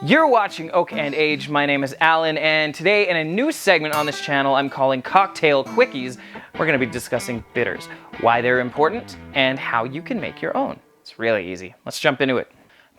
You're watching Oak and Age. My name is Alan, and today in a new segment on this channel I'm calling Cocktail Quickies, we're going to be discussing bitters, why they're important, and how you can make your own. It's really easy. Let's jump into it.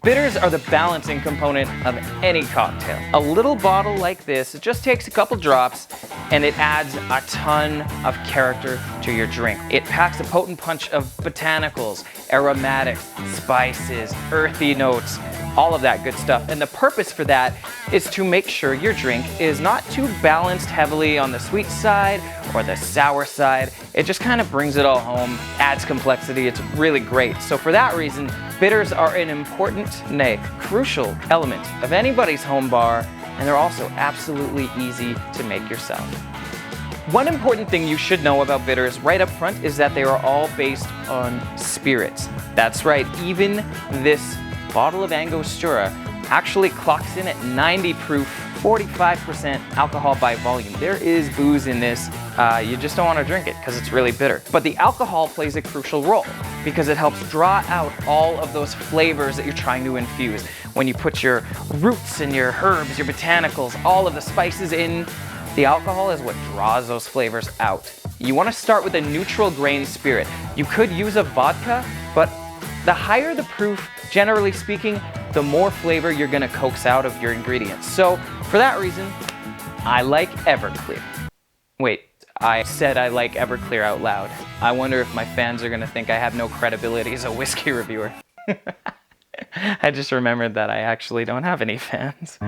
Bitters are the balancing component of any cocktail. A little bottle like this, it just takes a couple drops and it adds a ton of character to your drink. It packs a potent punch of botanicals, aromatics, spices, earthy notes, all of that good stuff. And the purpose for that is to make sure your drink is not too balanced heavily on the sweet side or the sour side. It just kind of brings it all home, adds complexity. It's really great. So for that reason, bitters are an important, nay, crucial element of anybody's home bar, and they're also absolutely easy to make yourself. One important thing you should know about bitters right up front is that they are all based on spirits. That's right, even this bottle of Angostura actually clocks in at 90 proof, 45% alcohol by volume. There is booze in this. You just don't want to drink it because it's really bitter. But the alcohol plays a crucial role because it helps draw out all of those flavors that you're trying to infuse. When you put your roots and your herbs, your botanicals, all of the spices in, the alcohol is what draws those flavors out. You want to start with a neutral grain spirit. You could use a vodka, but the higher the proof, generally speaking, the more flavor you're gonna coax out of your ingredients. So for that reason, I like Everclear. Wait, I said I like Everclear out loud. I wonder if my fans are gonna think I have no credibility as a whiskey reviewer. I just remembered that I actually don't have any fans.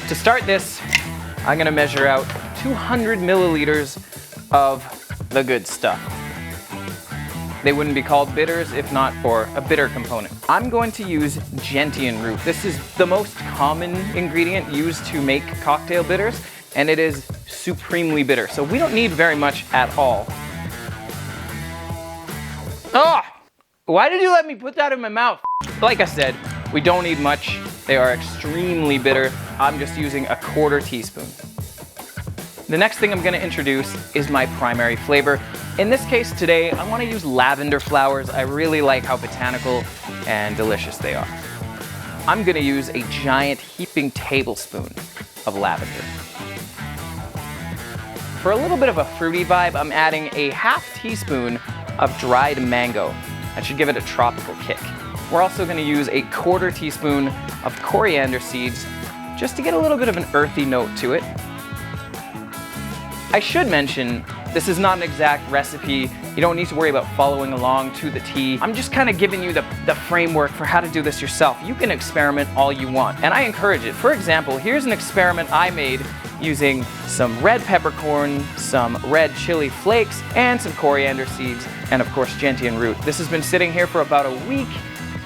To start this, I'm gonna measure out 200 milliliters of the good stuff. They wouldn't be called bitters if not for a bitter component. I'm going to use gentian root. This is the most common ingredient used to make cocktail bitters, and it is supremely bitter. So we don't need very much at all. Oh! Why did you let me put that in my mouth? Like I said, we don't need much. They are extremely bitter. I'm just using a quarter teaspoon. The next thing I'm gonna introduce is my primary flavor. In this case today, I wanna use lavender flowers. I really like how botanical and delicious they are. I'm gonna use a giant heaping tablespoon of lavender. For a little bit of a fruity vibe, I'm adding a half teaspoon of dried mango. That should give it a tropical kick. We're also gonna use a quarter teaspoon of coriander seeds just to get a little bit of an earthy note to it. I should mention, this is not an exact recipe. You don't need to worry about following along to the T. I'm just kind of giving you the framework for how to do this yourself. You can experiment all you want, and I encourage it. For example, here's an experiment I made using some red peppercorn, some red chili flakes, and some coriander seeds, and of course gentian root. This has been sitting here for about a week,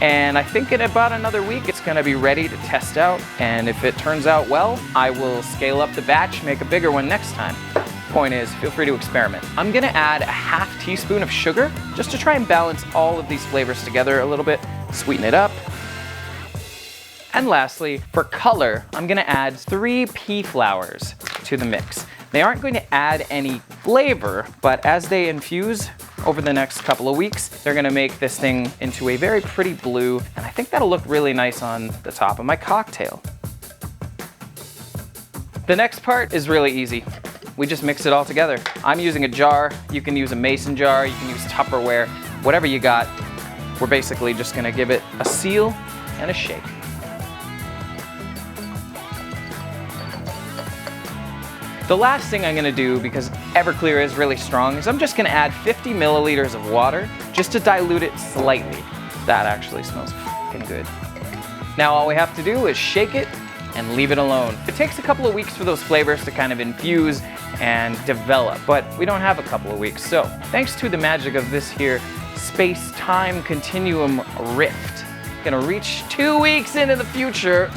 and I think in about another week it's gonna be ready to test out, and if it turns out well, I will scale up the batch, make a bigger one next time. Point is, feel free to experiment. I'm gonna add a half teaspoon of sugar just to try and balance all of these flavors together a little bit, sweeten it up. And lastly, for color, I'm gonna add 3 pea flowers to the mix. They aren't going to add any flavor, but as they infuse over the next couple of weeks, they're gonna make this thing into a very pretty blue, and I think that'll look really nice on the top of my cocktail. The next part is really easy. We just mix it all together. I'm using a jar. You can use a mason jar, you can use Tupperware, whatever you got. We're basically just gonna give it a seal and a shake. The last thing I'm gonna do, because Everclear is really strong, is I'm just gonna add 50 milliliters of water just to dilute it slightly. That actually smells fucking good. Now all we have to do is shake it and leave it alone. It takes a couple of weeks for those flavors to kind of infuse and develop, but we don't have a couple of weeks. So thanks to the magic of this here space-time continuum rift, gonna reach 2 weeks into the future.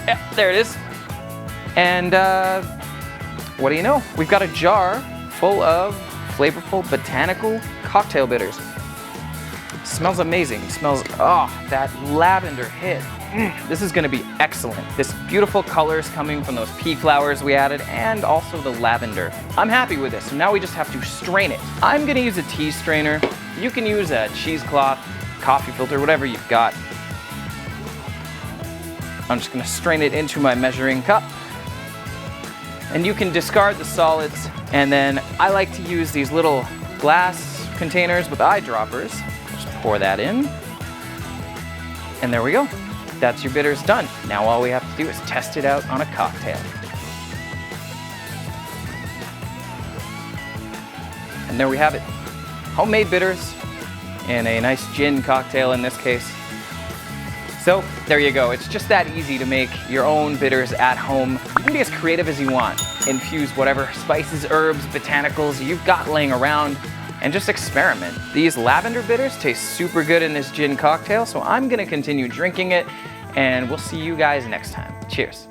Yeah, there it is. And what do you know? We've got a jar full of flavorful botanical cocktail bitters. Smells amazing. Smells, oh, that lavender hit. This is gonna be excellent. This beautiful colors coming from those pea flowers we added and also the lavender. I'm happy with this. So now we just have to strain it. I'm gonna use a tea strainer. You can use a cheesecloth, coffee filter, whatever you've got. I'm just gonna strain it into my measuring cup. And you can discard the solids. And then I like to use these little glass containers with eyedroppers. Just pour that in. And there we go. That's your bitters done. Now all we have to do is test it out on a cocktail. And there we have it. Homemade bitters in a nice gin cocktail in this case. So there you go. It's just that easy to make your own bitters at home. You can be as creative as you want. Infuse whatever spices, herbs, botanicals you've got laying around and just experiment. These lavender bitters taste super good in this gin cocktail, so I'm gonna continue drinking it and we'll see you guys next time. Cheers.